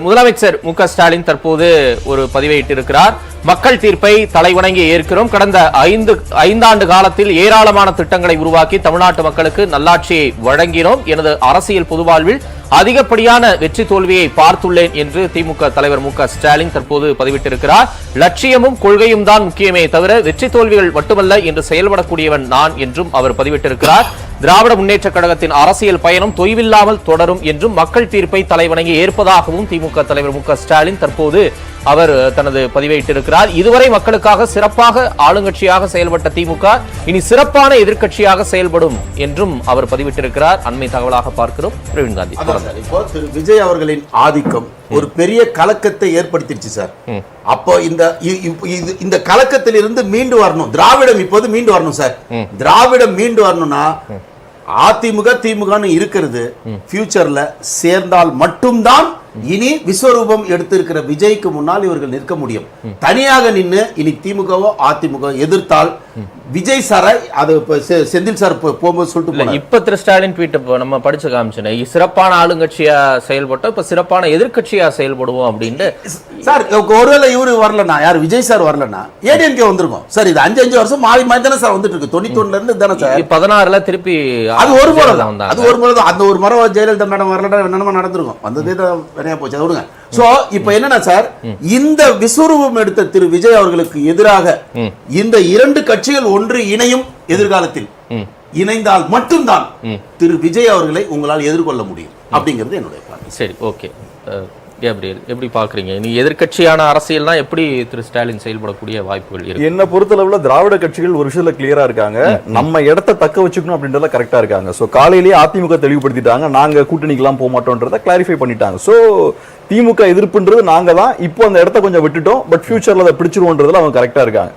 முதலமைச்சர் மு.க.ஸ்டாலின் தற்போது ஒரு பதிவை இட்டிருக்கிறார். மக்கள் தீர்ப்பை தலைவணங்கி ஏற்கிறோம். கடந்த ஐந்தாண்டு காலத்தில் ஏராளமான திட்டங்களை உருவாக்கி தமிழ்நாட்டு மக்களுக்கு நல்லாட்சியை வழங்கினோம். எனது அரசியல் பொதுவாழ்வில் அதிகப்படியான வெற்றி தோல்வியை பார்த்துள்ளேன் என்று திமுக தலைவர் மு.க.ஸ்டாலின் தற்போது பதிவிட்டிருக்கிறார். லட்சியமும் கொள்கையும் தான் முக்கியமே தவிர வெற்றி தோல்விகள் மட்டுமல்ல என்று செயல்படக்கூடியவன் நான் என்றும் அவர் பதிவிட்டிருக்கிறார். திராவிட முன்னேற்ற கழகத்தின் அரசியல் பயணம் தொய்வில்லாமல் தொடரும் என்றும் மக்கள் தீர்ப்பை தலைவணங்கி ஏற்பதாகவும் திமுக தலைவர் மு.க.ஸ்டாலின் தற்போது அவர் தனது பதிவை இட்டிருக்கிறார். இதுவரை மக்களுக்காக சிறப்பாக ஆளுங்கட்சியாக செயல்பட்ட திமுக இனி சிறப்பான எதிர்க்கட்சியாக செயல்படும் என்றும் அவர் பதிவிட்டிருக்கிறார். அண்மை தகவலாக பார்க்கிறோம். பிரவீன் காந்தி. இப்போ திரு விஜய் அவர்களின் ஆதிக்கம் ஒரு பெரிய கலக்கத்தை ஏற்படுத்திடுச்சு சார். அப்போ இந்த கலக்கத்தில் இருந்து மீண்டு வரணும். திராவிடம் இப்போது மீண்டு வரணும் சார். திராவிடம் மீண்டு வரணும்னா அதிமுக திமுக இருக்கிறது ஃபியூச்சர்ல சேர்ந்தால் மட்டும்தான் இனி விஸ்வரூபம் எடுத்திருக்கிற விஜய்க்கு முன்னால் இவர்கள் நிற்க முடியும். தனியாக நின்று இனி திமுகவோ அதிமுக எதிர்த்தால் விஜய் சாரை அது செந்தில் சார் போகும்போது சொல்லிட்டு இப்ப திரு ஸ்டாலின் ட்வீட் நம்ம படிச்சு காமிச்சோம். சிறப்பான ஆளுங்கட்சியா செயல்பட்டோம், இப்ப சிறப்பான எதிர்கட்சியா செயல்படுவோம் அப்படின்னு. சார் ஒருவேளை இவரு வரலன்னா, யார் விஜய் சார் வரலன்னா ஏடிஎம்கே வந்திருக்கும் சார். இது 5 வருஷம் மாறி மாறி தானே சார் வந்துட்டு இருக்கு. 91ல இருந்து தானே சார். 16ல திருப்பி அது ஒரு முறை தான். அது ஒரு முறை தான். அந்த ஒரு முறை ஜெயலலிதா மேடம் வரலன்னா என்னமா நடந்திருக்கும். வந்ததே தான் நிறைய போச்சு. அதை விடுங்க. சோ இப்ப என்னன்னா சார், இந்த விஸ்வரூபம் எடுத்த திரு விஜய் அவர்களுக்கு எதிராக இந்த 2 கட்சிகள் ஒன்று இணையும். எதிர்காலத்தில் இணைந்தால் மட்டும்தான் திரு விஜய் அவர்களை உங்களால் எதிர்கொள்ள முடியும் அப்படிங்கிறது என்னுடைய பார்வை. சரி, ஓகே. கேப்ரியல், எப்படி பாக்குறீங்க? நீ எதிர்கட்சியான அரசியல்னா எப்படி திரு ஸ்டாலின் செயல்படக்கூடிய வாய்ப்புகள் இருக்கு? என்ன பொறுத்தளவுல திராவிட கட்சிகள் ஒரு விஷயத்துல கிளியரா இருக்காங்க. நம்ம இடத்தை தக்க வச்சுக்கணும் அப்படின்றத கரெக்டா இருக்காங்க. சோ காலையிலேயே அதிமுக தெளிவுபடுத்திட்டாங்க, நாங்க கூட்டணிக்கெல்லாம் போக மாட்டோம்ன்றத கிளாரிஃபை பண்ணிட்டாங்க. சோ திமுக எதிர்ப்புன்றது நாங்க தான். இப்போ அந்த இடத்த கொஞ்சம் விட்டுட்டோம், பட் ஃபியூச்சர்ல அதை பிடிச்சிருவோன்றதுல அவங்க கரெக்டா இருக்காங்க.